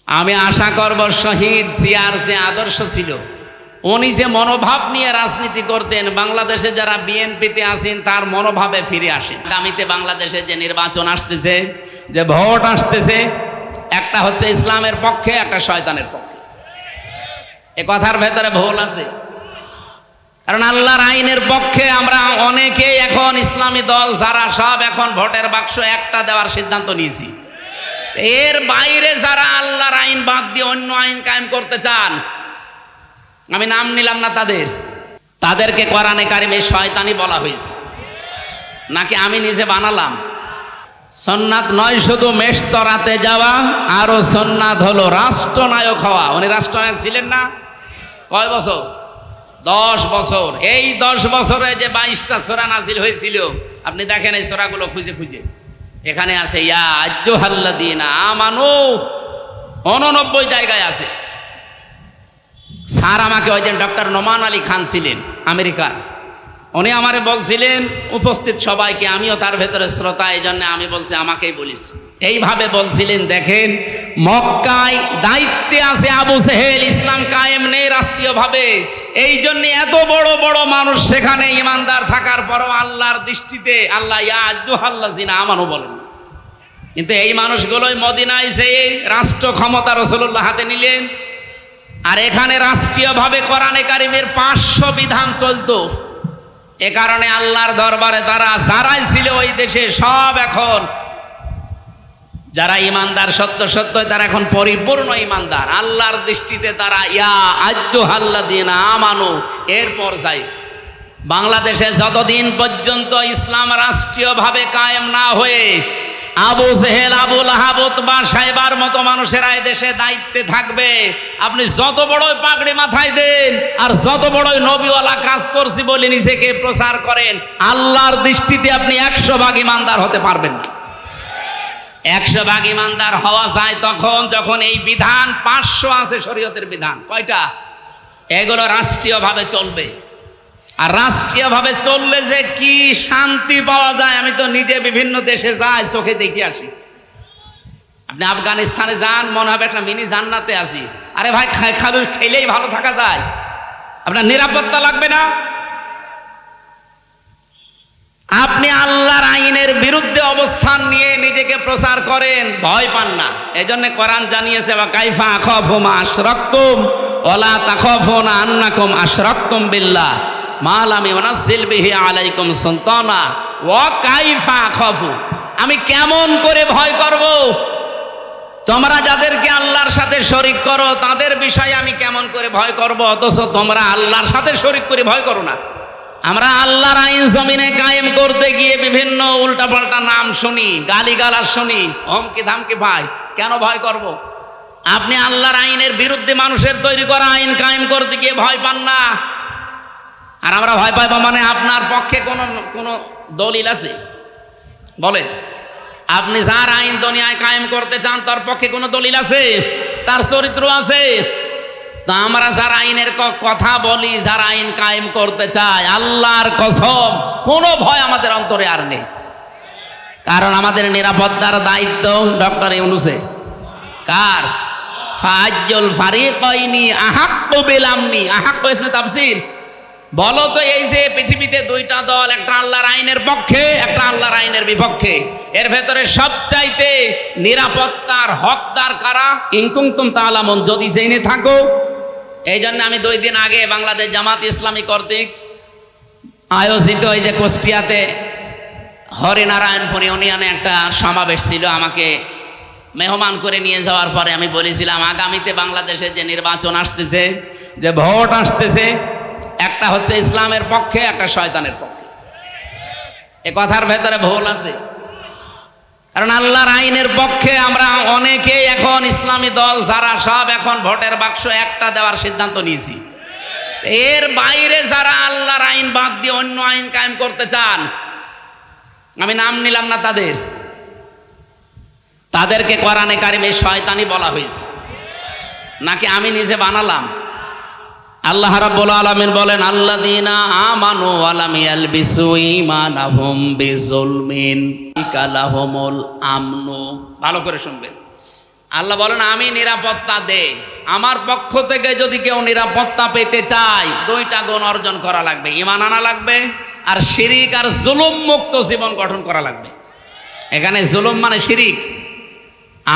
আমি আশা করব শহীদ জিয়ার যে আদর্শ ছিল, উনি যে মনোভাব নিয়ে রাজনীতি করতেন, বাংলাদেশে যারা বিএনপিতে আছেন তার মনোভাবে ফিরে আসেন। আগামীতে বাংলাদেশে যে নির্বাচন আসতেছে, যে ভোট আসতেছে, একটা হচ্ছে ইসলামের পক্ষে, একটা শয়তানের পক্ষে। এ কথার ভেতরে ভুল আছে, কারণ আল্লাহর আইনের পক্ষে আমরা অনেকেই এখন ইসলামী দল যারা সব এখন ভোটের বাক্স একটা দেওয়ার সিদ্ধান্ত নিয়েছি। এর বাইরে যারা আল্লাহর আইন বাদ দিয়ে অন্য আইন কায়েম করতে চান, আমি নাম নিলাম না তাদেরকে কোরআনে কারিমে শয়তানি বলা হয়েছে, নাকি আমি নিজে বানালাম? সুন্নাত নয় শুধু মেষ চড়াতে যাওয়া, আরো সুন্নাত হলো রাষ্ট্রনায়ক হওয়া। উনি রাষ্ট্রনায়ক ছিলেন না? কয় বছর? 10 বছর। এই 10 বছরে যে 22টা সূরা নাজিল হয়েছিল, আপনি দেখেন এই সূরাগুলো খুঁজে খুঁজে, এখানে আছে ইয়া আইয়ুহাল্লাযীনা আমানু, 89 জায়গায় আছে। স্যার আমাকে ওই দিন ডক্টর নোমান আলী খান ছিলেন আমেরিকার, উনি আমারে বলছিলেন উপস্থিত সবাইকে, আমিও তার ভেতরে শ্রোতা, এই জন্য আমি বলছি আমাকেই বলিস, এইভাবে বলছিলেন, দেখেন মক্কায় দায়িত্বে আছে আবু জেহেল, ইসলাম কায়েম নেই রাষ্ট্রীয়ভাবে, এই জন্য এত বড় বড় মানুষ সেখানে ইমানদার থাকার পরও আল্লাহর দৃষ্টিতে আল্লাহ ইয়া আইয়ুহাল্লাযীনা আমানু বলেন। কিন্তু এই মানুষগুলোই মদিনায় যেয়ে রাষ্ট্র ক্ষমতা রাসূলুল্লাহ হাতে নিলেন, আর এখানে রাষ্ট্রীয়ভাবে কোরআনে কারিমের 500 বিধান চলতো। এ কারণে আল্লাহর দরবারে তারা যারাই ছিল ওই দেশে সব এখন যারা ইমানদার সত্য সত্য, তারা এখন পরিপূর্ণ ইমানদার। আল্লাহর দৃষ্টিতে তারা ইয়া আইয়ুহাল্লাযীনা আমানু এর পর্যায়ে। বাংলাদেশে যতদিন পর্যন্ত ইসলাম রাষ্ট্রীয়ভাবে কায়েম না হয়ে আবু জেহেল, আবু লাহাব, উতবা, সাইবার মতো মানুষেরা এই দেশে দায়িত্বে থাকবে, আপনি যত বড়ই পাগড়ি মাথায় দেন আর যত বড়ই নবীওয়ালা কাজ করছি বলে নিজেকে প্রচার করেন, আল্লাহর দৃষ্টিতে আপনি 100 ভাগ ইমানদার হতে পারবেন না। 100 ভাগ ইমানদার হওয়া যায় তখন যখন এই বিধান 500 আছে শরীয়তের বিধান, কয়টা? এগুলো রাষ্ট্রীয়ভাবে চলবে। আর রাষ্ট্রীয়ভাবে চললে যে কি শান্তি পাওয়া যায়, আমি তো নিজে বিভিন্ন দেশে যাই, চোখে দেখে আসি। আপনি আফগানিস্তানে যান, মনে হবে একটা মিনি জান্নাতে আছি। আরে ভাই, খালি খেলেই ভালো থাকা যায়? আপনার নিরাপত্তা লাগবে না? আপনি আল্লাহর আইনের বিরুদ্ধে অবস্থান নিয়ে নিজেকে প্রচার করেন, ভয় পান না। এই জন্য কোরআন জানিয়েছে ওয়া কাইফা আখাফু মা আশরাকতুম ওয়ালা তাখাফুনা আন্নাকুম আশরাকতুম বিল্লাহ মা লাম ইউনাজ্জিল বিহি আলাইকুম সুলতানা ওয়া কাইফা আখাফু, আমি কেমন করে ভয় করব? তোমরা যাদেরকে আল্লাহর সাথে শরীক করো তাদের বিষয়ে আমি কেমন করে ভয় করব, অথচ তোমরা আল্লাহর সাথে শরীক করে ভয় করো না। আমরা আল্লাহর আইন জমিনে কায়েম করতে গিয়ে বিভিন্ন উল্টাপাল্টা নাম শুনি, গালিগালাজ শুনি, হুমকি ধামকি, ভাই কেন ভয় করব? আপনি আল্লাহর আইনের বিরুদ্ধে মানুষের তৈরি করা আইন কায়েম করতে গিয়ে ভয় পান না। আর আমরা ভয় পাইব মানে আপনার পক্ষে কোনো দলিল আছে? বলেন, আপনি যার আইন দুনিয়ায় কায়েম করতে চান তার পক্ষে কোনো দলিল আছে? তার চরিত্র আছে? তা আমরা যারা আইনের কথা বলি, যারা আইন কায়েম করতে চায়, আল্লাহর কসম কোনো ভয় আমাদের অন্তরে আর নেই। কারণ আমাদের নিরাপত্তার দায়িত্ব ডক্টর ইউনূসে। কার? ফাজ্জুল ফারিকাইনি আহাক্কু বিল আমনি। আহাক্কু ইসমে তাফসীর। বলো তো, এই যে পৃথিবীতে 2টা দল, একটা আল্লাহর আইনের পক্ষে, একটা আল্লাহর আইনের বিপক্ষে, এর ভেতরে সবচাইতে নিরাপত্তার হকদার কারা? ইন কুনতুম তা'লামুন, যদি জেনে থাকো। এই জন্য আমি 2 দিন আগে বাংলাদেশ জামাত ইসলামী কর্তৃক আয়োজিত এই যে কুষ্টিয়াতে হরিনারায়ণপুর ইউনিয়নে একটা সমাবেশ ছিল, আমাকে মেহমান করে নিয়ে যাওয়ার পরে আমি বলেছিলাম আগামীতে বাংলাদেশে যে নির্বাচন আসতেছে, যে ভোট আসতেছে, একটা হচ্ছে ইসলামের পক্ষে, একটা শয়তানের পক্ষে। এ কথার ভেতরে ভুল আছে, কারণ আল্লাহর আইনের পক্ষে আমরা অনেকেই এখন ইসলামী দল যারা সব এখন ভোটের বাক্স একটা দেওয়ার সিদ্ধান্ত নিয়েছি। এর বাইরে যারা আল্লাহর আইন বাদ দিয়ে অন্য আইন কায়েম করতে চান, আমি নাম নিলাম না তাদেরকে কোরআনে কারিমে শয়তানি বলা হয়েছে, নাকি আমি নিজে বানালাম? আল্লাহ রাব্বুল আলামিন বলেন আল্লাযীনা আমানু ওয়া লাম ইয়ালবিসু ঈমানাহুম বিযুলমিন লাহুমুল আমনু। ভালো করে শুনবেন, আল্লাহ বলেন আমি নিরাপত্তা দেই। আমার পক্ষ থেকে যদি কেউ নিরাপত্তা পেতে চায়, দুইটা গুণ অর্জন করা লাগবে, ঈমান আনা লাগবে, আর শিরিক আর জুলুম মুক্ত জীবন গঠন করা লাগবে। এখানে জুলুম মানে শিরিক।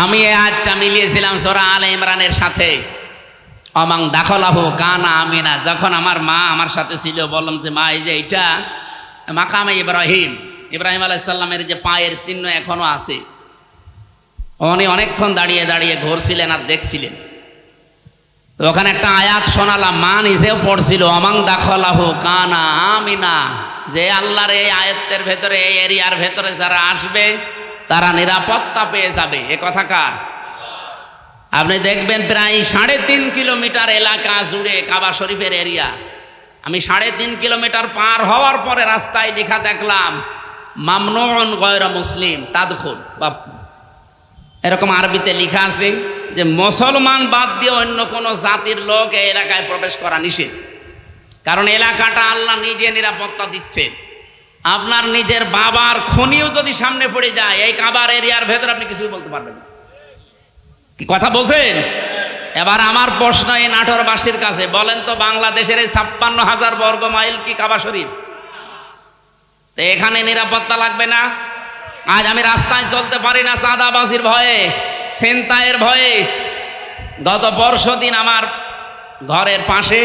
আমি এই আয়াতটা মিলিয়েছিলাম সূরা আলে ইমরানের সাথে, অমাং দাখলাহু কানা আমিনা। যখন আমার মা আমার সাথে ছিল, বললাম যে মা, এই যে এটা মাকামে ইব্রাহিম, ইব্রাহিম আলাইহিস সালামের যে পায়ের চিহ্ন এখনো আছে। উনি অনেকক্ষণ দাঁড়িয়ে দাঁড়িয়ে ঘুরছিলেন আর দেখছিলেন। তো ওখানে একটা আয়াত শোনালাম, মা নিজেও পড়ছিল, অমাং দাখলাহু কানা আমিনা, যে আল্লাহর এই আয়াতের ভেতরে, এই এরিয়ার ভেতরে যারা আসবে তারা নিরাপত্তা পেয়ে যাবে। এ কথা কার? আপনি দেখবেন প্রায় 3.5 কিলোমিটার এলাকা জুড়ে কাবা শরীফের এরিয়া। আমি 3.5 কিলোমিটার পার হওয়ার পরে রাস্তায় লেখা দেখলাম, মামনুন গয়রা মুসলিম তাদখুল, বা এরকম আরবিতে লেখা আছে যে মুসলমান বাদ দিয়ে অন্য কোনো জাতির লোক এই এলাকায় প্রবেশ করা নিষেধ। কারণ এলাকাটা আল্লাহ নিজে নিরাপত্তা দিচ্ছে। আপনার নিজের বাবার খনিও যদি সামনে পড়ে যায়, এই কাবার এরিয়ার ভেতরে আপনি কিছু বলতে পারবেন না। কি কথা বলছেন? এবার আমার প্রশ্ন এই নাটোরবাসীর কাছে, বলেন তো বাংলাদেশের এই 56,000 বর্গ মাইল কি কাবা শরীফ? তো এখানে নিরাপত্তা লাগবে না? আজ আমি রাস্তায় চলতে পারি না চাঁদাবাজির ভয়ে, ছিনতাইয়ের ভয়ে। গত পরশুদিন আমার ঘরের পাশে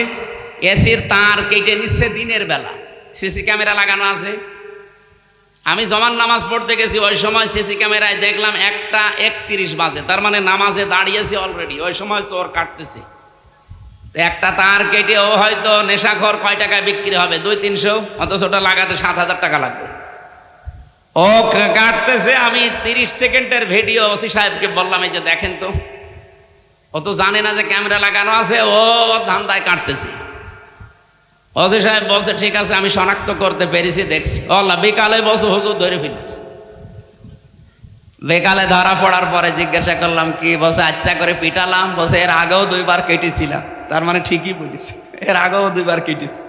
এসির তার কেটে নিচ্ছে দিনের বেলা, সিসি ক্যামেরা লাগানো আছে। আমি জমান নামাজ পড়তে গেছি, ওই সময় সিসি ক্যামেরায় দেখলাম 1:31 বাজে, তার মানে নামাজে দাঁড়িয়েছি অলরেডি, ওই সময় চোর কাটতেছে। একটা তার কেটে ও হয়তো নেশাখোর কয় টাকায় বিক্রি হবে, 200-300, অথচ ওটা লাগাতে 7,000 টাকা লাগবে। ও কাটতেছে, আমি 30 সেকেন্ডের ভিডিও ওসি সাহেবকে বললাম, এই যে দেখেন তো। ও তো জানে না যে ক্যামেরা লাগানো আছে, ও ধান্দায় কাটতেছে। ওসি সাহেব বলছে ঠিক আছে, আমি শনাক্ত করতে পেরেছি, দেখছি। আল্লাহ, বিকালে বলছে হুজুর ধরে ফেলেছি। বিকালে ধরা পড়ার পরে জিজ্ঞাসা করলাম কি? বলছে আচ্ছা করে পিটালাম। বলছে এর আগেও 2 বার কেটেছিলাম। তার মানে ঠিকই বলেছে, এর আগেও 2 বার কেটেছি।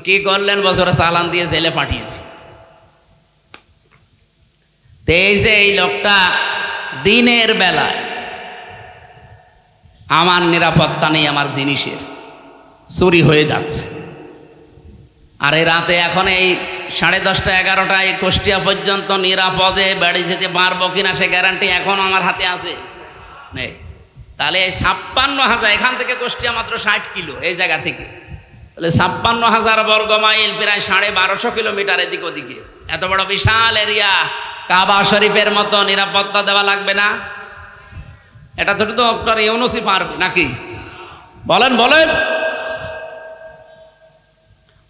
কি করলেন? বলছে ওরা চালান দিয়ে জেলে পাঠিয়েছি। এই যে এই লোকটা দিনের বেলায়, আমার নিরাপত্তা নেই, আমার জিনিসের চুরি হয়ে যাচ্ছে। আর এই রাতে এখন এই 10:30 11টায় কুষ্টিয়া পর্যন্ত নিরাপদে বাড়ি যেতে পারবো কিনা সে গ্যারান্টি এখন আমার হাতে আছে নেই। তাহলে এই 56,000, এখান থেকে কুষ্টিয়া মাত্র 60 কিলো এই জায়গা থেকে, তাহলে 56,000 বর্গ মাইল, প্রায় 1250 কিলোমিটার এদিক ওদিকে, এত বড় বিশাল এরিয়া, কাবা শরীফের মতো নিরাপত্তা দেওয়া লাগবে না? এটা তো ডক্টর ইউনূসই পারবে নাকি? বলেন বলেন।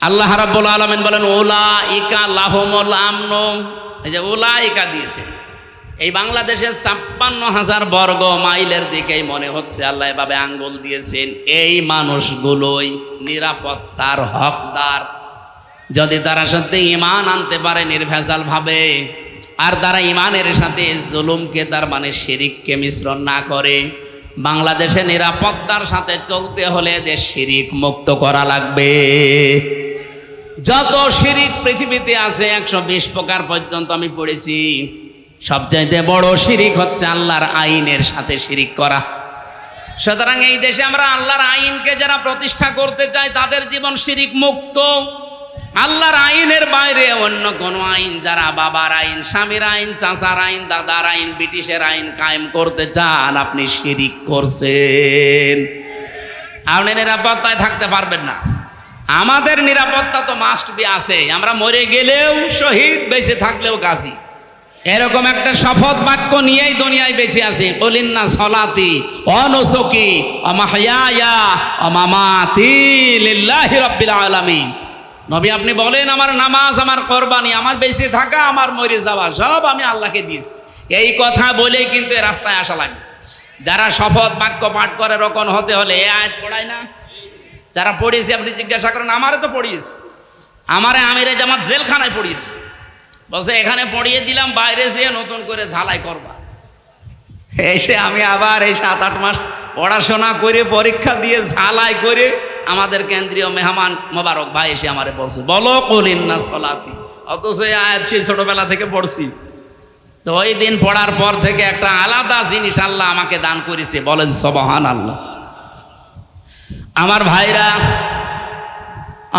আল্লাহ রাব্বুল আলামিন বলেন উলাইকা লাহুমুল আমনু, এই যে উলাইকা দিয়েছে। এই বাংলাদেশের 56,000 বর্গ মাইলের দিকেই মনে হচ্ছে আল্লাহ এভাবে আঙ্গুল দিয়েছেন। এই মানুষগুলোই নিরাপত্তার হকদার, যদি তারা সত্যি ঈমান আনতে পারে নির্ভেজাল ভাবে, আর তারা ঈমানের সাথে জুলুমকে, তার মানে শিরিককে মিশ্রণ না করে। বাংলাদেশে নিরাপত্তার সাথে চলতে হলে দেশ শিরিক মুক্ত করা লাগবে। যত শিরিক পৃথিবীতে আছে 120 প্রকার পর্যন্ত আমি পড়েছি, সবচাইতে বড় শিরিক হচ্ছে আল্লাহর আইনের সাথে শিরিক করা। সুতরাং এই দেশে আমরা আল্লাহর আইনকে যারা প্রতিষ্ঠা করতে চাই, তাদের জীবন শিরিক মুক্ত। আল্লাহর আইনের বাইরে অন্য কোনো আইন, যারা বাবার আইন, স্বামীর আইন, চাচার আইন, দাদার আইন, ব্রিটিশের আইন কায়েম করতে চান, আপনি শিরিক করছেন। আপনি নিরাপত্তায় থাকতে পারবেন না। আমাদের নিরাপত্তা তো মাস্ট বি আছে। আমরা মরে গেলেও শহীদ, বেঁচে থাকলেও গাজী, এরকম একটা শপথ বাক্য নিয়েই দুনিয়ায় বেঁচে আছি। বলিন্না সলাতি অনুসুকি অমাহইয়া অমামাতি লিল্লাহি রাব্বিল আলামিন। নবী আপনি বলেন আমার নামাজ, আমার কোরবানি, আমার বেঁচে থাকা, আমার মরে যাওয়া, সব আমি আল্লাহকে দিয়েছি। এই কথা বলেই কিন্তু রাস্তায় আসা লাগে। যারা শপথ বাক্য পাঠ করে রকম হতে হলে এ আয়াত পড়ায় না? যারা পড়িয়েছি আপনি জিজ্ঞাসা করেন, আমারে তো পড়িয়েছে, আমারে আমিরে জামাত জেলখানায় পড়িয়েছে। বলছে এখানে পড়িয়ে দিলাম, বাইরে যেয়ে নতুন করে ঝালাই করবা। এসে আমি আবার এই 7-8 মাস পড়াশোনা করে, পরীক্ষা দিয়ে, ঝালাই করে, আমাদের কেন্দ্রীয় মেহমান মোবারক ভাই এসে আমারে বলছে বলো কুলিন্না সলাতি, অথচ এই আয়াত সেই ছোটবেলা থেকে পড়ছি। তো ওই দিন পড়ার পর থেকে একটা আলাদা জিনিস আল্লাহ আমাকে দান করেছে, বলেন সুবহানাল্লাহ। আমার ভাইরা,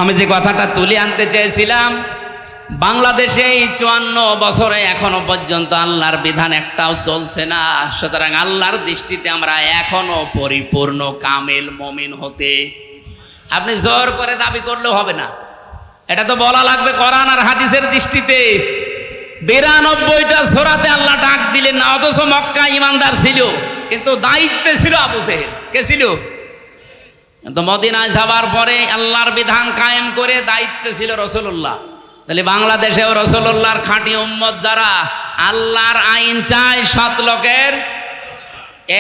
আমি যে কথাটা তুলে আনতে চেয়েছিলাম, বাংলাদেশে এই 54 বছরে এখনো পর্যন্ত আল্লাহর বিধান একটাও চলছে না। সুতরাং আল্লাহর দৃষ্টিতে আমরা এখনো পরিপূর্ণ কামেল মুমিন হতে, আপনি জোর করে দাবি করলেও হবে না, এটা তো বলা লাগবে কোরআন আর হাদিসের দৃষ্টিতে। 92টা সূরাতে আল্লাহ ডাক দিলেন না, অথচ মক্কা ইমানদার ছিল, কিন্তু দায়িত্বে ছিল আবু জেহেল। কে ছিল? কিন্তু মদিনায় যাবার পরে আল্লাহর বিধান কায়েম করে দায়িত্বে ছিল রাসূলুল্লাহ। তাহলে বাংলাদেশেও রাসূলুল্লাহর খাঁটি উম্মত যারা আল্লাহর আইন চায় সৎ লোকের,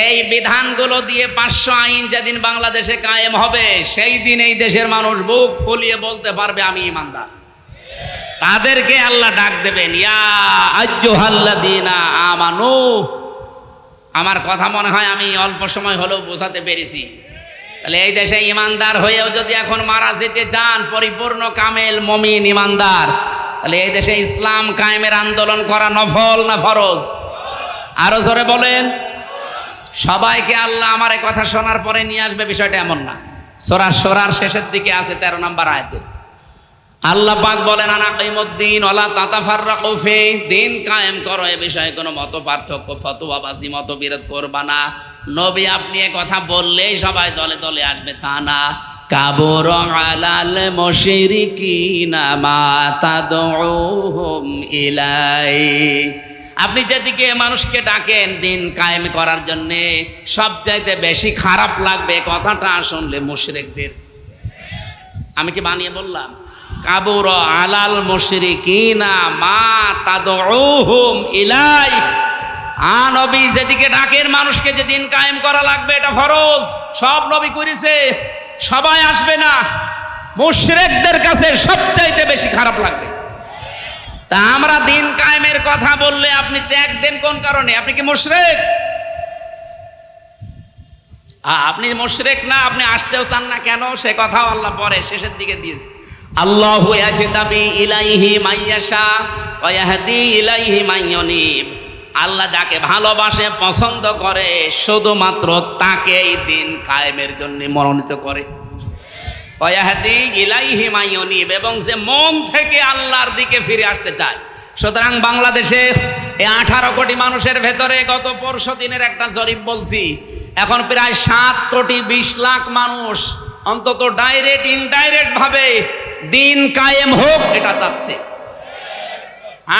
এই বিধানগুলো দিয়ে 500 আইন যেদিন বাংলাদেশে কায়েম হবে, সেই দিন এই দেশের মানুষ বুক ফুলিয়ে বলতে পারবে আমি ইমানদার। তাদেরকে আল্লাহ ডাক দেবেন, ইয়া আইয়ুহাল্লাযীনা আমানু। আমার কথা মনে হয় আমি অল্প সময় হলেও বোঝাতে পেরেছি। তাহলে এই দেশে ইমানদার হয়েও যদি এখন মারা যেতে চান, পরিপূর্ণ কামেল মুমিন ইমানদার, তাহলে এই দেশে ইসলাম কায়েমের আন্দোলন করা নফল না ফরজ? আরো জোরে বলেন। সবাইকে আল্লাহ আমার এই কথা শোনার পরে নিয়ে আসবে, বিষয়টা এমন না। সূরা শুরার শেষের দিকে আছে 13 নম্বর আয়াতে আল্লাহ পাক বলেন, আনা কাইমুদ্দিন ওয়ালা তাতাফাররাকু ফি, দিন কায়েম করো, এ বিষয়ে কোনো মত পার্থক্য ফতোয়াবাজি মতবিরোধ করবা না। নবী আপনি এ কথা বললেই সবাই দলে দলে আসবে তা না। কাবুর আলাল মুশরিকিনা মা তাদউহুম ইলাই, আপনি যেদিকে মানুষকে ডাকেন দিন কায়েম করার জন্য, সবচাইতে বেশি খারাপ লাগবে কথাটা শুনলে মুশরিকদের। আমি কি বানিয়ে বললাম? কাবুর আলাল মুশরিকিনা মা তাদউহুম ইলাই, নবী যেদিকে ডাকেন মানুষকে যে দিন কায়েম করা লাগবে, এটা ফরজ, সব নবী করেছে, সবাই আসবে না। মুশরিকদের কাছে সবচাইতে বেশি খারাপ লাগবে। তা আমরা দিন কায়েমের কথা বললে আপনি ট্যাগ দেন কোন কারণে? আপনি কি মুশরিক? আপনি মুশরিক না, আপনি আসতেও চান না কেন? সে কথাও আল্লাহ পরে শেষের দিকে দিয়েছে। আল্লাহু ইয়াজতাবি ইলাইহি মাইয়াশা ওয়া ইয়াহদি ইলাইহি মাইয়ুনিব, আল্লাহ যাকে ভালোবাসে পছন্দ করে শুধুমাত্র তাকেই দিন কায়েমের জন্য মনোনীত করে। ওয়া ইয়াহদি ইলাইহি মাইয়ুনিব, এবং যে মন থেকে আল্লাহর দিকে ফিরে আসতে চায়। সুতরাং বাংলাদেশে এই 18 কোটি মানুষের ভেতরে গত পরশু দিনের একটা জরিপ বলছি, এখন প্রায় 7 কোটি 20 লাখ মানুষ অন্তত ডাইরেক্ট ইনডাইরেক্ট ভাবে দিন কায়েম হোক এটা চাচ্ছে।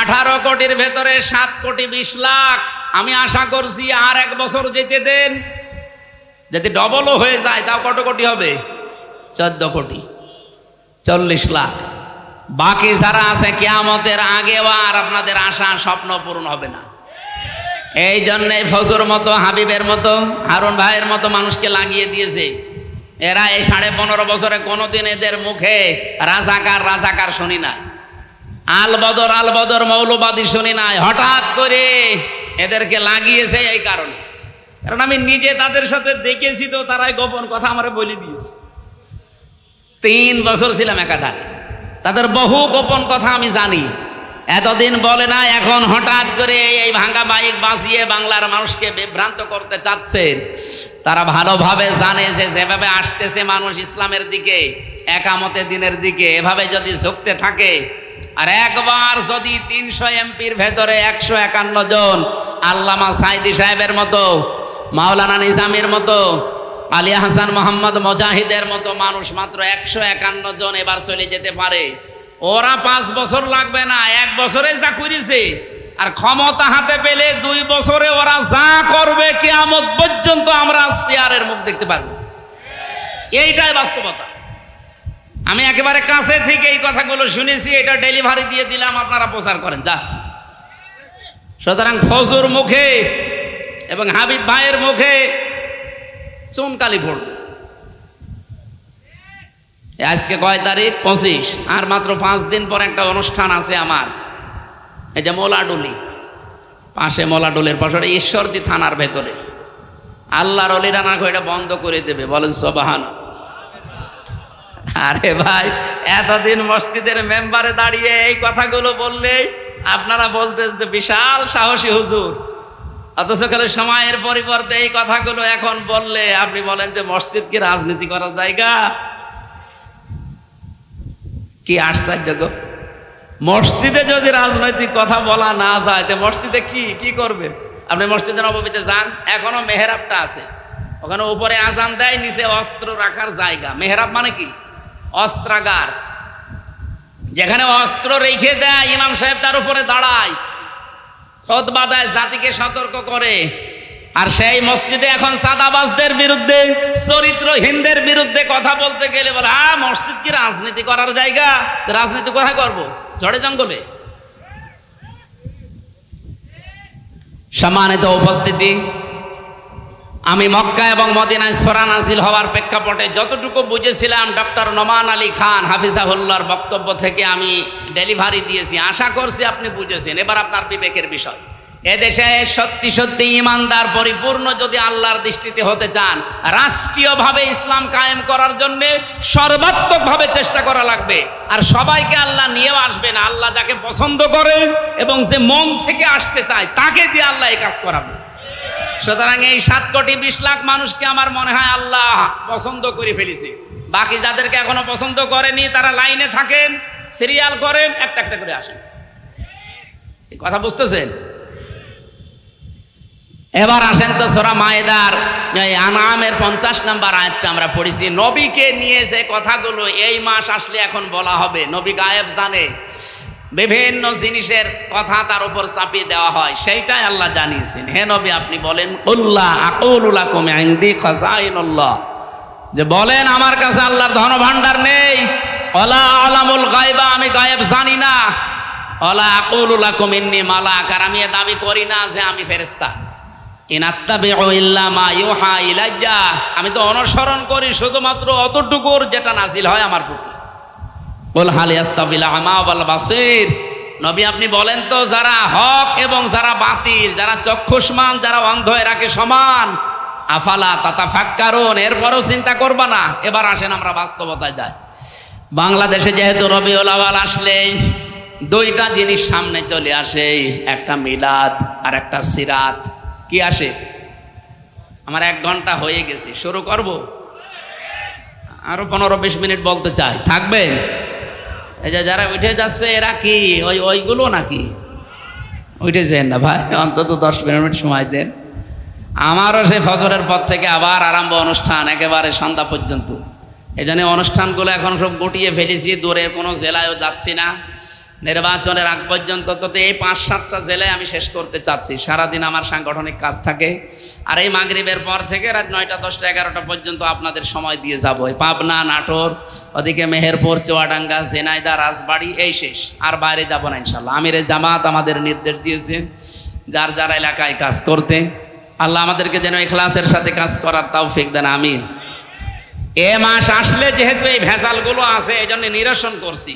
18 কোটির ভেতরে 7 কোটি 20 লাখ, আমি আশা করছি আর 1 বছর যেতে দেন, যদি ডবলও হয়ে যায় তাও কত কোটি হবে? 14 কোটি 40 লাখ। বাকি যারা আছে কিয়ামতের আগেও আর আপনাদের আশা স্বপ্ন পূরণ হবে না। এই জন্যে ফজর মতো, হাবিবের মতো, হারুন ভাইয়ের মতো মানুষকে লাগিয়ে দিয়েছে। এরা এই 15.5 বছরে কোনোদিন এদের মুখে রাজাকার রাজাকার শুনি নাই, আল বদর মৌলবাদী শুনি নাই। হঠাৎ করে এদেরকে লাগিয়েছে এই কারণে, কারণ আমি নিজে তাদের সাথে দেখেছি, তো তারাই গোপন কথা আমার বলে দিয়েছে। 3 বছর ছিলাম একাধারে, তাদের বহু গোপন কথা আমি জানি। এতদিন বলে না, এখন হঠাৎ করে এই ভাঙ্গা মাইক বাজিয়ে বাংলার মানুষকে বিভ্রান্ত করতে চাচ্ছেন। তারা ভালোভাবে জানে যে যেভাবে আসতেছে মানুষ ইসলামের দিকে, একামতে দিনের দিকে, এভাবে যদি ঝুঁকতে থাকে, আর একবার যদি 300 এমপির ভেতরে 151 জন আল্লামা সাইদি সাহেবের মতো, মাওলানা নিজামের মতো, আলী হাসান মোহাম্মদ মুজাহিদের মতো মানুষ মাত্র 151 জন এবার চলে যেতে পারে, ওরা 5 বছর লাগবে না, 1 বছরে যা করেছে, আর ক্ষমতা হাতে পেলে 2 বছরে ওরা যা করবে কিয়ামত পর্যন্ত আমরা চেয়ারের মুখ দেখতে পারবো। এইটাই বাস্তবতা। আমি একেবারে কাছে থেকে এই কথাগুলো শুনেছি, এটা ডেলিভারি দিয়ে দিলাম, আপনারা প্রচার করেন যা। সুতরাং ফজর মুখে এবং হাবিব ভাইয়ের মুখে চুনকালি পড়বে। আজকে কয় তারিখ? 25। আর মাত্র 5 দিন পর একটা অনুষ্ঠান আছে আমার, এটা মোলাডুলি, পাশে মোলাডুলের পাশে ঈশ্বরদী থানার ভেতরে। আল্লাহর ওলিরা না এটা বন্ধ করে দেবে, বলেন সুবহানাল্লাহ। আরে ভাই, এতদিন মসজিদের মেম্বারে দাঁড়িয়ে এই কথাগুলো বললে আপনারা বলতেন যে বিশাল সাহসী হুজুর, অথচ কালে সময়ের পরিবর্তে এই কথাগুলো এখন বললে আপনি বলেন যে মসজিদ কি রাজনীতি করার জায়গা? কি আশ্চর্য গো! মসজিদে যদি রাজনৈতিক কথা বলা না যায় তো মসজিদে কি করবে? আপনি মসজিদে নববীতে যান, এখনো মেহরাবটা আছে, ওখানে উপরে আজান দেয়, নিচে অস্ত্র রাখার জায়গা। মেহরাব মানে কি? অস্ত্রাগার, যেখানে অস্ত্র রেখে দেয়, ইমাম সাহেব তার উপরে দাঁড়ায়, খুতবা দেয়, জাতিকে সতর্ক করে। আর সেই মসজিদে এখন চাঁদাবাজদের বিরুদ্ধে, চরিত্রহীনদের বিরুদ্ধে কথা বলতে গেলে বলে মসজিদ কি রাজনীতি করার জায়গা? রাজনীতি কোথায় করবো? ঝড়ে জঙ্গলে। সম্মানিত উপস্থিতি, আমি মক্কা এবং মদিনায় সূরা নাযিল হওয়ার প্রেক্ষাপটে যতটুকু বুঝেছিলাম ডক্টর নোমান আলী খান হাফিজাহুল্লাহর বক্তব্য থেকে আমি ডেলিভারি দিয়েছি। আশা করছি আপনি বুঝেছেন। এবার আপনার বিবেকের বিষয়, এদেশে সত্যি সত্যি ইমানদার পরিপূর্ণ যদি আল্লাহর দৃষ্টিতে হতে চান, রাষ্ট্রীয়ভাবে ইসলাম কায়েম করার জন্য সর্বাত্মকভাবে চেষ্টা করা লাগবে। আর সবাইকে আল্লাহ নিয়েও আসবে না, আল্লাহ যাকে পছন্দ করে এবং যে মন থেকে আসতে চায় তাকে দিয়ে আল্লাহ এই কাজ করাবে। সুতরাং এই 7 কোটি 20 লাখ মানুষকে আমার মনে হয় আল্লাহ পছন্দ করে ফেলেছে। বাকি যাদেরকে এখনো পছন্দ করেনি তারা লাইনে থাকেন, সিরিয়াল করেন, একটা একটা করে আসেন। এই কথা বুঝতেছেন? এবার আসেন তো সূরা মায়েদার এই আনআমের 50 নম্বর আয়াতটা আমরা পড়েছি। নবীকে নিয়ে যে কথাগুলো এই মাস আসলে এখন বলা হবে, নবী গায়েব জানে, বিভিন্ন জিনিসের কথা তার উপর চাপিয়ে দেওয়া হয়, সেইটাই আল্লাহ জানিয়েছেন। হে নবী আপনি বলেন, কুল্লা আকুলু লাকুম ইনদি খাযাইনুল্লাহ, যে বলেন আমার কাছে আল্লাহর ধন ভান্ডার নেই। ওয়ালা আলামুল গায়বা, আমি গায়েব জানি না। ওয়ালা আকুলু লাকুম ইন্নী মালাক, আর আমি দাবি করি না যে আমি ফেরেশতা। ইন আত্তাবিউ ইল্লা মা ইউহা ইলাইয়া, আমি তো অনুসরণ করি শুধুমাত্র অতটুকুর যেটা নাজিল হয় আমার প্রতি। বল হাল ইয়াস্তাবিল আমা ওয়াল বাসীর, নবী আপনি বলেন তো যারা হক এবং যারা বাতিল, যারা চক্ষুষ্মান যারা অন্ধ, এরা কি সমান? আফালা তাতাফাক্কারুন, এরপরও চিন্তা করবা না? এবার আসেন আমরা বাস্তবতায় যাই। বাংলাদেশে যেহেতু রবিউল আউয়াল আসলেই 2টা জিনিস সামনে চলে আসে, একটা মিলাদ আর একটা সিরাত। কি আসে? আমার 1 ঘন্টা হয়ে গেছে, শুরু করব? আরো 15-20 মিনিট বলতে চাই, থাকবেন? এই যে যারা উঠে যাচ্ছে এরা কি ওইগুলো নাকি? উঠেছেন না ভাই, অন্তত 10 মিনিট সময় দেন। আমারও সেই ফজরের পর থেকে আবার আরম্ভ অনুষ্ঠান, একেবারে সন্ধ্যা পর্যন্ত। এই জন্য অনুষ্ঠানগুলো এখন সব গুটিয়ে ফেলেছি, দূরের কোনো জেলায়ও যাচ্ছি না। নির্বাচনের আগ পর্যন্ত তো এই 5-7টা জেলায় আমি শেষ করতে চাচ্ছি। সারাদিন আমার সাংগঠনিক কাজ থাকে, আর এই মাগরিবের পর থেকে রাত 9টা 10টা 11টা পর্যন্ত আপনাদের সময় দিয়ে যাবো। পাবনা, নাটোর, ওদিকে মেহেরপুর, চুয়াডাঙ্গা, ঝিনাইদহ, রাজবাড়ী, এই শেষ। আর বাইরে যাব না ইনশাল্লাহ। আমিরে জামাত আমাদের নির্দেশ দিয়েছেন যার যার এলাকায় কাজ করতে। আল্লাহ আমাদেরকে যেন ইখলাসের সাথে কাজ করার তৌফিক দেন, আমিন। এ মাস আসলে যেহেতু এই ভেজালগুলো আছে, এই জন্য নিরসন করছি।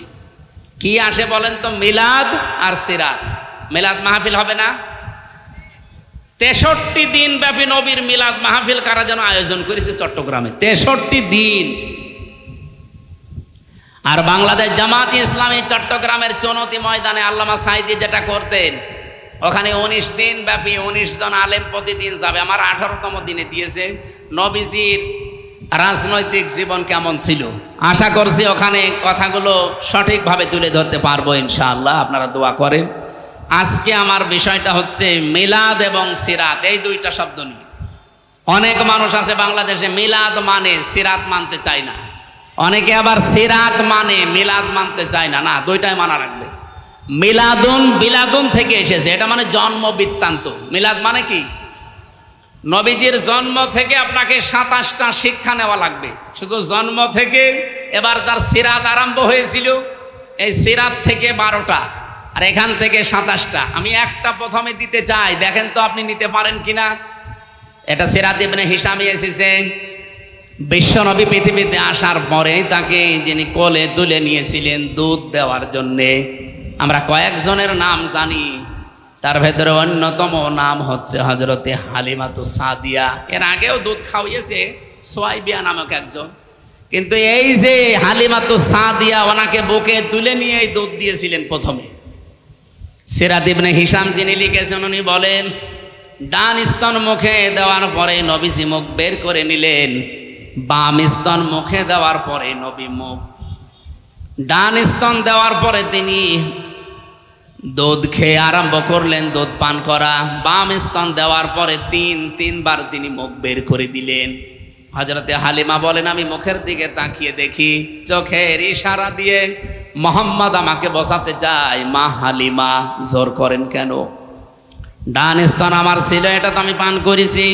কি আসে বলেন তো? মিলাদ আর সিরাত। মিলাদ মাহফিল হবে না? 63 দিন ব্যাপী নবীর মিলাদ মাহফিল কারা যেন আয়োজন করেছে চট্টগ্রামে, 63 দিন। আর বাংলাদেশ জামাত ইসলামী চট্টগ্রামের চনতি ময়দানে আল্লামা সাঈদী যেটা করতেন, ওখানে 19 দিন ব্যাপী 19 জন আলেম প্রতিদিন যাবে। আমার 18তম দিনে দিয়েছে নবীজির রাজনৈতিক জীবন কেমন ছিল। আশা করছি ওখানে কথাগুলো সঠিকভাবে তুলে ধরতে পারবো ইনশাআল্লাহ, আপনারা দোয়া করেন। আজকে আমার বিষয়টা হচ্ছে মিলাদ এবং সিরাত, এই 2টা শব্দ নিয়ে। অনেক মানুষ আছে বাংলাদেশে মিলাদ মানে সিরাত মানতে চায় না, অনেকে আবার সিরাত মানে মিলাদ মানতে চায় না। না, 2টাই মানা রাখবে। মিলাদুন বিলাদুন থেকে এসেছে, এটা মানে জন্ম বৃত্তান্ত। মিলাদ মানে কি? নবীজির জন্ম থেকে আপনাকে 27টা শিক্ষা নেওয়া লাগবে, শুধু জন্ম থেকে। এবার তার সিরাত আরম্ভ হয়েছিল, এই সিরাত থেকে 12টা, আর এখান থেকে 27টা। আমি একটা প্রথমে দিতে চাই, দেখেন তো আপনি নিতে পারেন কিনা। এটা সিরাত ইবনে হিশামে এসেছে। বিশ্বনবী পৃথিবীতে আসার পরে তাকে যিনি কোলে তুলে নিয়েছিলেন দুধ দেওয়ার জন্যে, আমরা কয়েকজনের নাম জানি, তার ভেতরে অন্যতম নাম হচ্ছে হযরতে হালিমাতুস সাদিয়া। এর আগেও দুধ খাওয়িয়েছে সোয়াইবিয়া নামক একজন, কিন্তু এই যে হালিমাতুস সাদিয়া, ওনাকে বুকে তুলে নিয়ে দুধ দিয়েছিলেন প্রথমে। সিরাত ইবনে হিশাম যিনি লিখেছেন উনি বলেন, ডান স্তন মুখে দেওয়ার পরে নবীজি মুখ বের করে নিলেন, বাম স্তন মুখে দেওয়ার পরে নবী মুখ, ডান স্তন দেওয়ার পরে তিনি দুধ খেয়ে আরম্ভ করলেন, দুধ পান করা। বাম স্তন দেওয়ার পরে তিনবার তিনি মুখ বের করে দিলেন। হযরতে হালিমা বলেন, আমি মুখের দিকে তাকিয়ে দেখি চোখের ইশারা দিয়ে মোহাম্মদ আমাকে বসাতে চায়। মা হালিমা, জোর করেন কেন? ডান স্তন আমার ছিল, এটা তো আমি পান করেছি।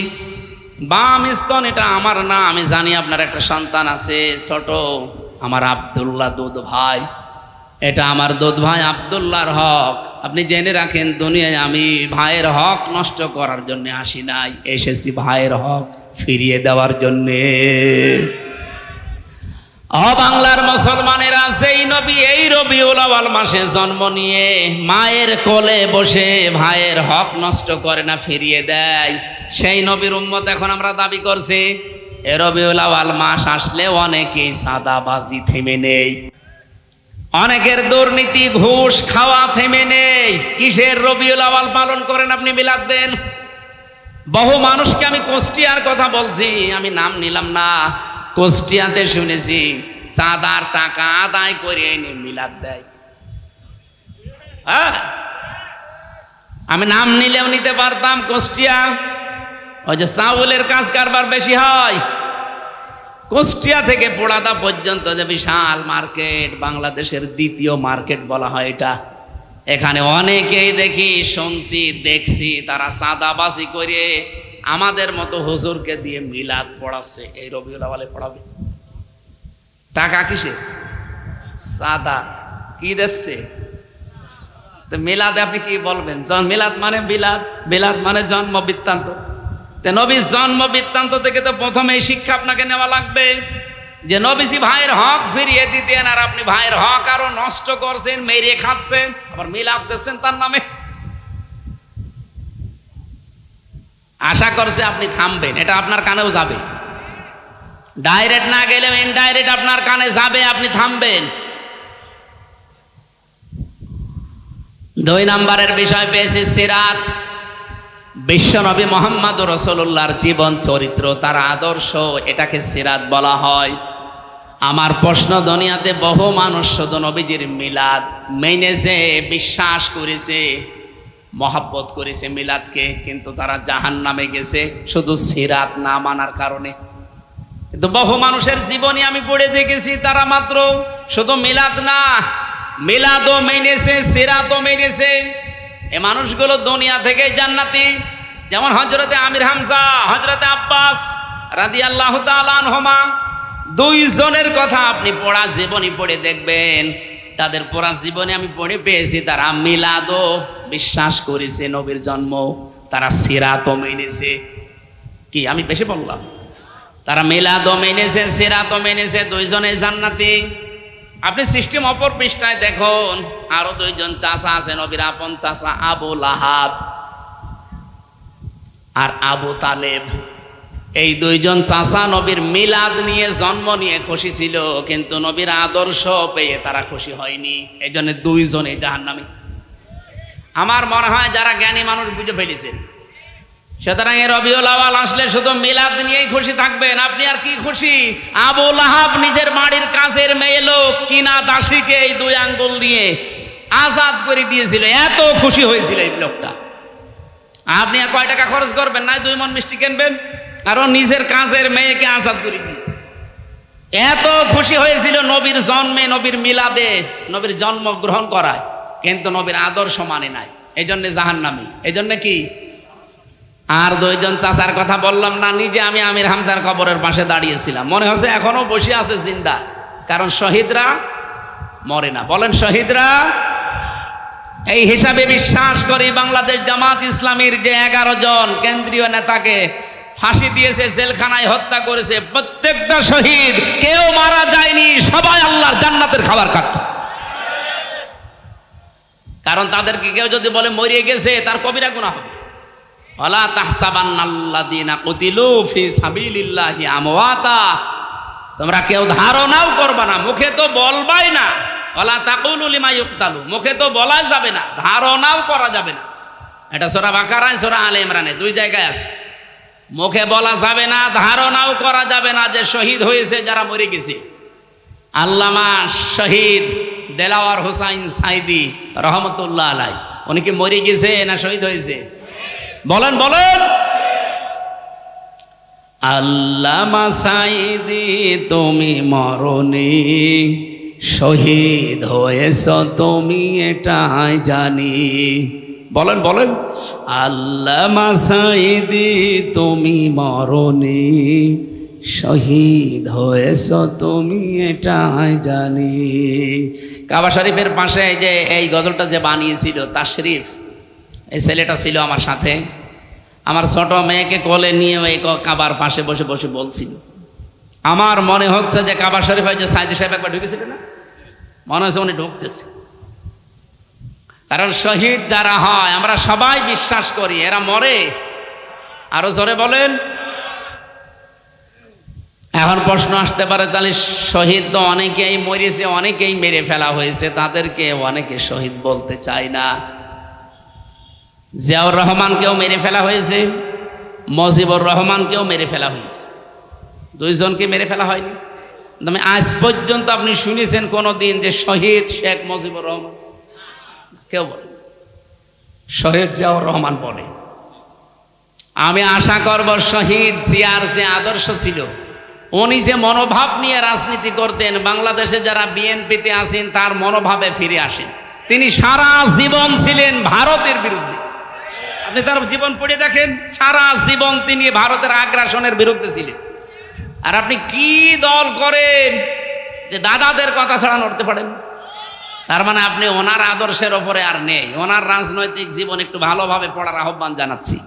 বাম স্তন এটা আমার না, আমি জানি আপনার একটা সন্তান আছে ছোট, আমার আব্দুল্লাহ দুধ ভাই, এটা আমার দুধ ভাই আব্দুল্লাহর হক। আপনি জেনে রাখেন, দুনিয়ায় আমি ভাইয়ের হক নষ্ট করার জন্য আসি নাই, এসেছি ভাইয়ের হক ফিরিয়ে দেওয়ার জন্যে। বাংলার মুসলমানেরা, সেই নবী এই রবিউল আউয়াল মাসে জন্ম নিয়ে মায়ের কোলে বসে ভাইয়ের হক নষ্ট করে না, ফিরিয়ে দেয়। সেই নবীর উম্মত এখন আমরা দাবি করছি। এ রবিউল আউয়াল মাস আসলে অনেকেই সাদাবাজি থেমে নেই, অনেকের দুর্নীতি ঘুষ খাওয়া থেমে নেই। কিসের রবিউল আউয়াল পালন করেন আপনি? মিলাদ দেন। বহু মানুষকে আমি কুষ্টিয়ার কথা বলছি, আমি নাম নিলাম না, কুষ্টিয়াতে শুনেছি চাঁদার টাকা আদায় করে এনে মিলাদ দেয়। আমি নাম নিলেও নিতে পারতাম। কুষ্টিয়া ওই যে চাউলের কাজ কারবার বেশি হয়, কুষ্টিয়া থেকে পোড়াদা পর্যন্ত যে বিশাল মার্কেট, বাংলাদেশের দ্বিতীয় মার্কেট বলা হয় এটা। এখানে অনেকেই দেখি, শুনছি, দেখছি তারা চাঁদাবাজি করে আমাদের মতো হুজুরকে দিয়ে মিলাদ পড়াচ্ছে। এই রবিউল আউয়ালে পড়াবে টাকা কিসে? চাঁদা। কি দিচ্ছে? মিলাদে আপনি কি বলবেন? মিলাদ মানে বিলাদ, বিলাদ মানে জন্ম বৃত্তান্ত। নবীর জন্ম বৃত্তান্ত থেকে তো প্রথমে এই শিক্ষা আপনাকে নেওয়া লাগবে যে নবীজি ভাইয়ের হক ফিরিয়ে দিতেন, আর আপনি ভাইয়ের হক আরো নষ্ট করছেন, মেরে খাচ্ছেন, আবার মিলাদ দিচ্ছেন তার নামে। আশা করছে আপনি থামবেন, এটা আপনার কানেও যাবে। ডাইরেক্ট না গেলেও ইনডাইরেক্ট আপনার কানে যাবে, আপনি থামবেন। 2 নম্বরের বিষয় পেয়েছি সিরাত। বিশ্বনবী মুহাম্মদ রাসূলুল্লাহর জীবন চরিত্র, তার আদর্শ, এটাকে সিরাত বলা হয়। আমার প্রশ্ন, দুনিয়াতে বহু মানুষ শুধু নবীজির মিলাদ মেনেছে, বিশ্বাস করেছে, মহব্বত করেছে মিলাদকে, কিন্তু তারা জাহান্নামে গেছে শুধু সিরাত না মানার কারণে। কিন্তু বহু মানুষের জীবনী আমি পড়ে দেখেছি, তারা মাত্র শুধু মিলাদ না, মিলাদও মেনেছে, সিরাতও মেনেছে। এই মানুষগুলো দুনিয়া থেকে জান্নাতি। যেমন হযরতে আমির হামজা, হযরতে আব্বাস রাদিয়াল্লাহু তাআলা আনহুমা, 2 জনের কথা আপনি পড়া জীবনী পড়ে দেখবেন। তাদের পড়া জীবনে আমি পড়ে পেয়েছি, তারা মিলাদও বিশ্বাস করেছে, নবীর জন্ম, তারা সিরাতও মেনেছে। কি আমি বেশি বললাম? তারা মিলাদও মেনেছে, সিরাতও মেনেছে, 2 জনের জান্নাতি। আপনি সিস্টেম অপর পৃষ্ঠায় দেখুন, আরো 2 জন চাচা আছে নবীর আপন চাচা, আবু লাহাব আর আবু তালেব। এই 2 জন চাচা নবীর মিলাদ নিয়ে, জন্ম নিয়ে খুশি ছিল, কিন্তু নবীর আদর্শ পেয়ে তারা খুশি হয়নি। এই জন্য 2 জনে জাহান্নামী। আমার মনে হয় যারা জ্ঞানী মানুষ বুঝে ফেলেছেন। সুতরাং এই রবিউল আউয়াল আসলে শুধু মিলাদ নিয়েই খুশি থাকবেন, আপনি আর কি খুশি? আবু লাহাব নিজের বাড়ির কাছের মেয়ে লোক কিনা দাসীকে এই 2 আঙ্গুল দিয়ে আজাদ করে দিয়েছিল, এত খুশি হয়েছিল এই লোকটা। আপনি আর কয় টাকা খরচ করবেন না, 2 মণ মিষ্টি কিনবেন, আর নিজের কাছের মেয়েকে আজাদ করে দিয়েছে। এত খুশি হয়েছিল নবীর জন্মে, নবীর মিলাদে, নবীর জন্ম গ্রহণ করায়, কিন্তু নবীর আদর্শ মানে নাই, এই জন্য জাহান্নামী। এই জন্য কি? আর 2 জন চাচার কথা বললাম না, নিজে আমি আমির হামজার কবরের পাশে দাঁড়িয়েছিলাম, মনে হচ্ছে এখনো বসে আছে জিন্দা, কারণ শহীদরা মরে না। বলেন শহীদরা। এই হিসাবে বিশ্বাস করি বাংলাদেশ জামাত ইসলামীর যে 11 জন কেন্দ্রীয় নেতাকে ফাঁসি দিয়েছে, জেলখানায় হত্যা করেছে, প্রত্যেকটা শহীদ, কেউ মারা যায়নি, সবাই আল্লাহর জান্নাতের খাবার খাচ্ছে। কারণ তাদেরকে কেউ যদি বলে মরিয়ে গেছে, তার কবিরা গুনাহ হবে। ওয়ালা তাহসাবান্নাল্লাযীনা কুতিলু ফি সাবিলিল্লাহি আমওয়াতা, তোমরা কেউ ধারণাও করবা না, মুখে তো বলবাই না ওয়ালা তাকুলু লিমা ইউকতালু, মুখে তো বলা যাবে না, ধারণাও করা যাবে না। এটা সূরা বাকারায়, সূরা আলে ইমরানে 2 জায়গায় আছে। মুখে বলা যাবে না, ধারণাও করা যাবে না যে শহীদ হয়েছে যারা মরে গেছে। আল্লামা শহীদ দেলাওয়ার হোসাইন সাইদি রহমতুল্লাহ আলাই, উনি কি মরে গেছে না শহীদ হয়েছে? বলেন বলেন। আল্লামা সাইদি তুমি মরনি, শহীদ হয়েছ তুমি এটাই জানি। বলেন বলেন। আল্লামা সাইদি তুমি মরনি, শহীদ হয়েছ তুমি এটাই জানি। কাবা শরীফের পাশে যে এই গজলটা যে বানিয়েছিল তাশরিফ, এই ছেলেটা ছিল আমার সাথে। আমার ছোট মেয়েকে কোলে নিয়ে ওই কাবার পাশে বসে বসে বলছিল, আমার মনে হচ্ছে যে কাবা শরীফে যে সাইদি সাহেব একবার ঢুকেছিল না, মনে হচ্ছে উনি ঢুকতেছে। কারণ শহীদ যারা হয় আমরা সবাই বিশ্বাস করি এরা মরে। আরো জোরে বলেন। এখন প্রশ্ন আসতে পারে, তাহলে শহীদ তো অনেকেই মরেছে, অনেকেই মেরে ফেলা হয়েছে, তাদেরকে অনেকে শহীদ বলতে চায় না। জিয়াউর রহমানকেও মেরে ফেলা হয়েছে, মুজিবুর রহমানকেও মেরে ফেলা হয়েছে, 2 জনকে মেরে ফেলা হয়নি। তবে আজ পর্যন্ত আপনি শুনেছেন কোনদিন যে শহীদ শেখ মুজিবুর রহমান? কেউ বলে। শহীদ জিয়াউর রহমান বলে। আমি আশা করব শহীদ জিয়ার যে আদর্শ ছিল, উনি যে মনোভাব নিয়ে রাজনীতি করতেন, বাংলাদেশে যারা বিএনপিতে আছেন তার মনোভাবে ফিরে আসেন। তিনি সারা জীবন ছিলেন ভারতের বিরুদ্ধে। আপনি তার জীবন পড়ে দেখেন, সারা জীবন তিনি ভারতের আগ্রাসনের বিরুদ্ধে ছিলেন। আর আপনি কি দল করেন যে দাদাদের কথা ছাড়া নড়তে পারেন? তার মানে আপনি ওনার আদর্শের ওপরে আর নেই। ওনার রাজনৈতিক জীবন একটু ভালোভাবে পড়ার আহ্বান জানাচ্ছি।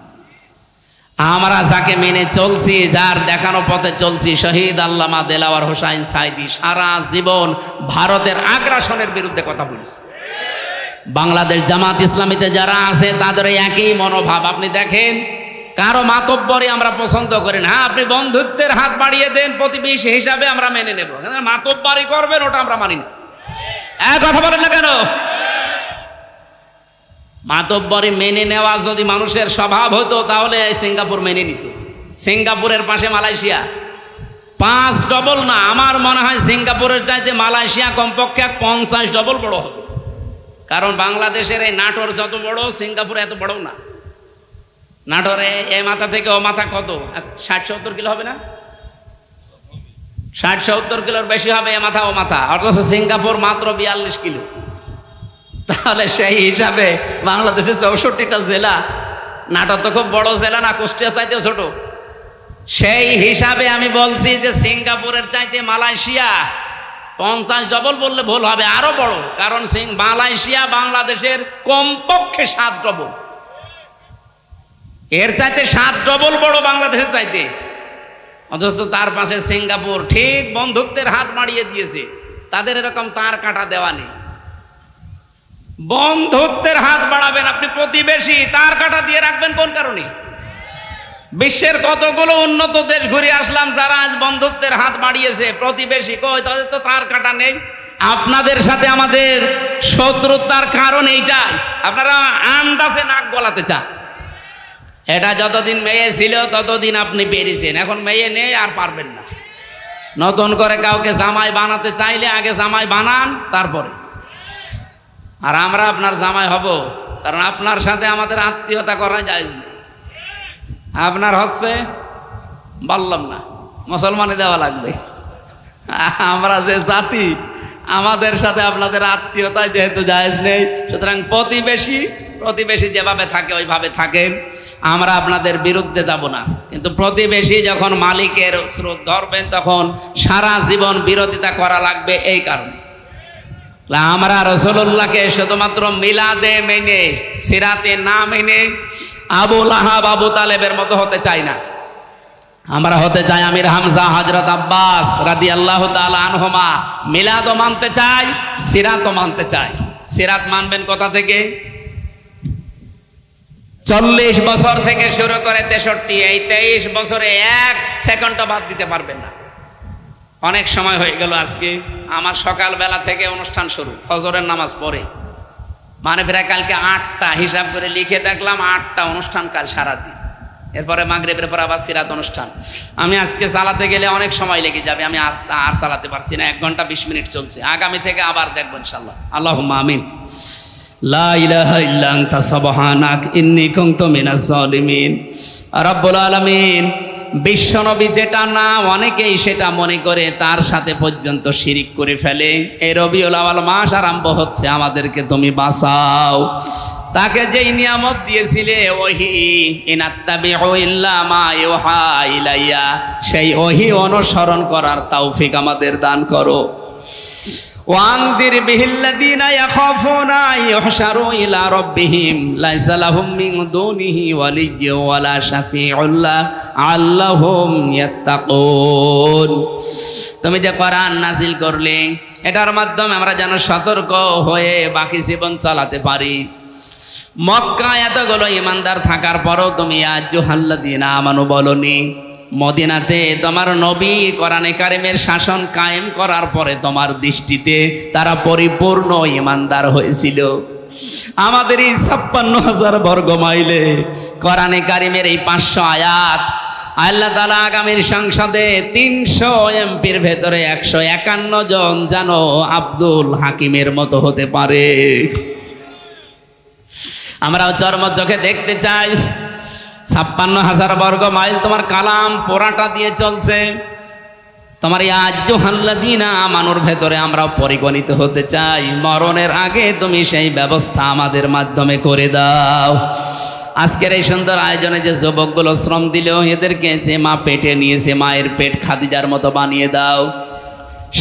আমরা যাকে মেনে চলছি, যার দেখানো পথে চলছি, শহীদ আল্লামা দেলাওয়ার হোসাইন সাইদি সারা জীবন ভারতের আগ্রাসনের বিরুদ্ধে কথা বলেছে। বাংলাদেশ জামাত ইসলামীতে যারা আছে তাদের একই মনোভাব। আপনি দেখেন, কারো মাতব্বরি আমরা পছন্দ করি না। হ্যাঁ, আপনি বন্ধুত্বের হাত বাড়িয়ে দেন প্রতিবেশী হিসাবে আমরা মেনে নেব, মাতব্বরি করবেন ওটা আমরা মানি না। কথা বলেন না কেন? মাতব্বরি মেনে নেওয়া যদি মানুষের স্বভাব হতো তাহলে সিঙ্গাপুর মেনে নিত। সিঙ্গাপুরের পাশে মালয়েশিয়া, 5 ডবল না, আমার মনে হয় সিঙ্গাপুরের চাইতে মালয়েশিয়া কমপক্ষে 50 ডবল বড় হবে। কারণ বাংলাদেশের এই নাটোর যত বড়, সিঙ্গাপুর এত বড় না। নাটোরে এই মাথা থেকে ও মাথা কত, 60-70 কিলো হবে না? 60-70 কিলোর বেশি হবে এ মাথা ও মাথা, অথচ সিঙ্গাপুর মাত্র 42 কিলো। তাহলে সেই হিসাবে বাংলাদেশের 64টা জেলা, নাটোর তো খুব বড় জেলা না, কুষ্টিয়া চাইতেও ছোট। সেই হিসাবে আমি বলছি যে সিঙ্গাপুরের চাইতে মালয়েশিয়া 50 ডবল বললে ভুল হবে, আরো বড়। কারণ মালয়েশিয়া বাংলাদেশের কমপক্ষে 7 ডবল, এর চাইতে 7 ডবল বড় বাংলাদেশের চাইতে। অথচ তার পাশে সিঙ্গাপুর ঠিক বন্ধুত্বের হাত বাড়িয়ে দিয়েছে। তাদের এরকম তার কাটা দেওয়া নেই। বন্ধুত্বের হাত বাড়াবেন আপনি, প্রতিবেশী তার কাটা দিয়ে রাখবেন কোন কারণে? বিশ্বের কতগুলো উন্নত দেশ ঘুরে আসলাম, যারা আজ বন্ধুত্বের হাত বাড়িয়েছে, প্রতিবেশী কই, তাদের তো তার কাটা নেই। আপনাদের সাথে আমাদের শত্রুতার কারণ এইটাই, আপনারা আন্দাজে নাক গলাতে চান। এটা যতদিন মেয়ে ছিল ততদিন আপনি পেরেছেন, এখন মেয়ে নেই আর পারবেন না। নতুন করে কাউকে জামাই বানাতে চাইলে আগে জামাই বানান, তারপরে। আর আমরা আপনার জামাই হব, কারণ আপনার সাথে আমাদের আত্মীয়তা করা যায়জ না। আপনার হচ্ছে বললাম না, মুসলমানি দেওয়া লাগবে। আমরা যে জাতি, আমাদের সাথে আপনাদের আত্মীয়তা যেহেতু জায়েজ নেই, সুতরাং প্রতিবেশী যেভাবে থাকে ওইভাবে থাকে। আমরা আপনাদের বিরুদ্ধে যাব না, কিন্তু প্রতিবেশী যখন মালিকের স্রোত ধরবেন তখন সারা জীবন বিরোধিতা করা লাগবে। এই কারণে আমরা রাসূলুল্লাহকে শুধুমাত্র মিলাদে মেনে, সিরাতে না মেনে আবু লাহাব আবু তালেবের মতো হতে চাই না। আমরা হতে চাই আমির হামজা হযরত আব্বাস রাদিয়াল্লাহু তাআলা আনহুমা। মিলাদও মানতে চাই, সিরাতও মানতে চাই। সিরাত মানবেন কোথা থেকে? 40 বছর থেকে শুরু করে 63, এই 23 বছরে 1 সেকেন্ডও বাদ দিতে পারবেন না। অনেক সময় হয়ে গেল আজকে। আমার সকালবেলা থেকে অনুষ্ঠান শুরু, ফজরের নামাজ পড়ে, মানে প্রায় কালকে 8টা হিসাব করে লিখে দেখলাম, 8টা অনুষ্ঠান কাল সারাদিন। এরপরে মাগরিবের পর আবার সিরাত অনুষ্ঠান। আমি আজকে চালাতে গেলে অনেক সময় লেগে যাবে, আমি আর চালাতে পারছি না। 1 ঘন্টা 20 মিনিট চলছে। আগামী থেকে আবার দেখবো ইনশাল্লাহ। আল্লাহুম্মা আমিন। লা ইলাহা ইল্লা আনতা সুবহানাক ইন্নী কুনতু মিনাজ জালিমিন। রব্বুল আলামিন, বিশ্বনবী যেটা না অনেকেই সেটা মনে করে তার সাথে পর্যন্ত শিরিক করে ফেলে। এই রবিউল আউয়াল মাস আরম্ভ হচ্ছে, আমাদেরকে তুমি বাঁচাও। তাকে যেই নিয়ামত দিয়েছিলে ওহী, ইনাত্তাবিউ ইল্লা মা ইউহা ইলাইয়া, সেই ওহী অনুসরণ করার তৌফিক আমাদের দান করো। ওয়ানদির বিহিল্লাযীনা ইয়াখাফুনা ইউহশারু ইলা রাব্বিহিম লাইসা লাহুম মিন দুনিহি ওয়ালিয়্যুন ওয়ালা শাফিউন আল্লাহুম ইয়াত্তাকুন। তুমি যে কোরআন নাযিল করলে, এটার মাধ্যমে আমরা যেন সতর্ক হয়ে বাকি জীবন চালাতে পারি। মক্কা এতগুলো ইমানদার থাকার পরও তুমি আইয়ুহাল্লাযীনা আমানু বলনি। মদিনাতে তোমার নবী কোরআনে কারিমের শাসন কায়েম করার পরে তোমার দৃষ্টিতে তারা পরিপূর্ণ ইমানদার হয়েছিল। আমাদের এই 56,000 বর্গ মাইলে কোরআনে কারিমের এই 500 আয়াত, আল্লাহ তাআলা আগামীর সংসদে 300 এমপির ভেতরে 151 জন যেন আব্দুল হাকিমের মতো হতে পারে। আমরাও চর্ম চোখে দেখতে চাই। 56,000 বর্গ মাইল তোমার কালাম পোড়াটা দিয়ে চলছে। তোমার ইয়া আইয়ুহাল্লাযীনা আমানুর ভেতরে আমরাও পরিগণিত হতে চাই। মরণের আগে তুমি সেই ব্যবস্থা আমাদের মাধ্যমে করে দাও। আজকের এই সুন্দর আয়োজনে যে যুবকগুলো শ্রম দিল, এদেরকে যে মা পেটে নিয়েছে, মায়ের পেট খাদিজার মতো বানিয়ে দাও।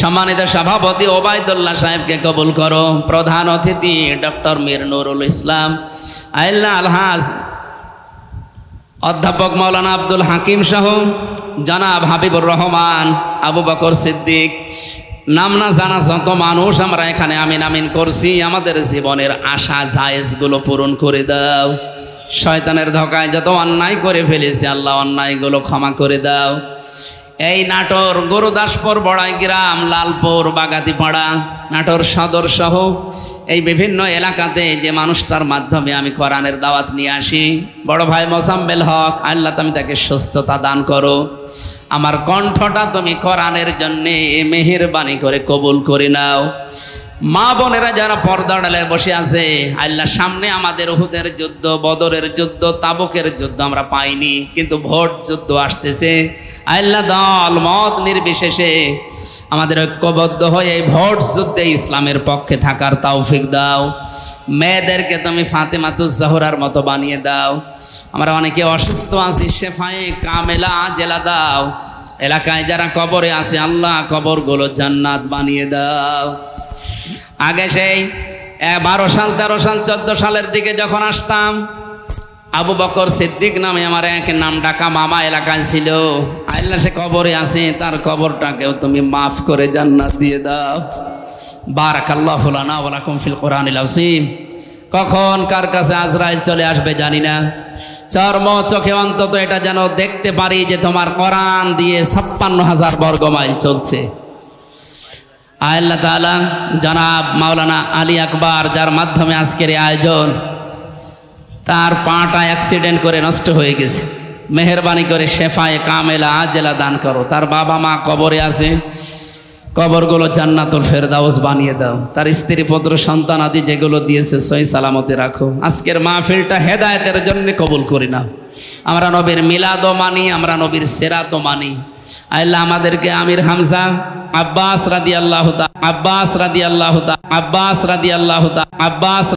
সম্মানিত সভাপতি ওবায়দুল্লাহ সাহেবকে কবুল করো। প্রধান অতিথি ডক্টর মীর নুরুল ইসলাম, আল্লাহ আলহাজ অধ্যাপক মাওলানা আব্দুল হাকিম সহ জনাব হাবিবুর রহমান, আবু বকর সিদ্দিক, নাম না জানা যত মানুষ আমরা এখানে আমিন আমিন করছি, আমাদের জীবনের আশা জায়েজগুলো পূরণ করে দাও। শয়তানের ধোকায় যত অন্যায় করে ফেলেছে আল্লাহ, অন্যায়গুলো ক্ষমা করে দাও। এই নাটোর গুরুদাসপুর, বড়াই গ্রাম, লালপুর, বাগাতিপাড়া, নাটোর সদর সহ এই বিভিন্ন এলাকাতে যে মানুষটার মাধ্যমে আমি কোরআনের দাওয়াত নিয়ে আসি, বড় ভাই মোজাম্মেল হক, আল্লাহ তুমি তাকে সুস্থতা দান করো। আমার কণ্ঠটা তুমি কোরআনের জন্যে মেহেরবানি করে কবুল করে নাও। মা বোনেরা যারা পর্দা ডালে বসে আছে, আল্লাহ সামনে আমাদের উহুদের যুদ্ধ, বদরের যুদ্ধ, তাবুকের যুদ্ধ আমরা পাইনি, কিন্তু ভোট যুদ্ধ আসতেছে। আল্লাহ দল মত নির্বিশেষে আমাদের ঐক্যবদ্ধ হয়ে এই ভোট যুদ্ধে ইসলামের পক্ষে থাকার তৌফিক দাও। মেয়েদেরকে তুমি ফাতেমাতুজ জোহরার মতো বানিয়ে দাও। আমরা অনেকে অসুস্থ আছি, শেফায়ে কামেলা জেলা দাও। এলাকায় যারা কবরে আছে আল্লাহ কবরগুলো জান্নাত বানিয়ে দাও। আগে সেই 12 সাল 13 সাল 14 সালের দিকে যখন আসতাম, আবু বকর সিদ্দিক নামে আমার এক নাম ডাকা মামা এলাকায় ছিল। আল্লাহ সে কবরে আছে, তার কবরটাকেও তুমি মাফ করে জান্নাত দিয়ে দাও। বারাকাল্লাহু লানা ওয়া লাকুম ফিল কোরআনিল আযীম। কখন কার কাছে আজরাইল চলে আসবে জানি না। চর্ম চোখে অন্তত এটা যেন দেখতে পারি যে তোমার কোরআন দিয়ে 56,000 বর্গ মাইল চলছে। আল্লাহ তাআলা জনাব মাওলানা আলী আকবর, যার মাধ্যমে আজকের এই আয়োজন, তার পাটা অ্যাক্সিডেন্ট করে নষ্ট হয়ে গেছে। মেহেরবানি করে শেফায়ে কামেলা আজেলা দান করো। তার বাবা মা কবরে আছে, কবরগুলো জান্নাতুল ফেরদাউস বানিয়ে দাও। তার স্ত্রী পুত্র সন্তান আদি যেগুলো দিয়েছে সহি সালামতে রাখো। আজকের মাহফিলটা হেদায়েতের জন্য কবুল করি নাও। আমরা নবীর মিলাদও মানি, আমরা নবীর সিরাতও মানি। আল্লাহ আমাদেরকে আমির হামজা, আব্বাস রাদিয়াল্লাহু তাআলা, আব্বাস রাদিয়াল্লাহু তাআলা, আব্বাস রাদিয়াল্লাহু তাআলা, আব্বাস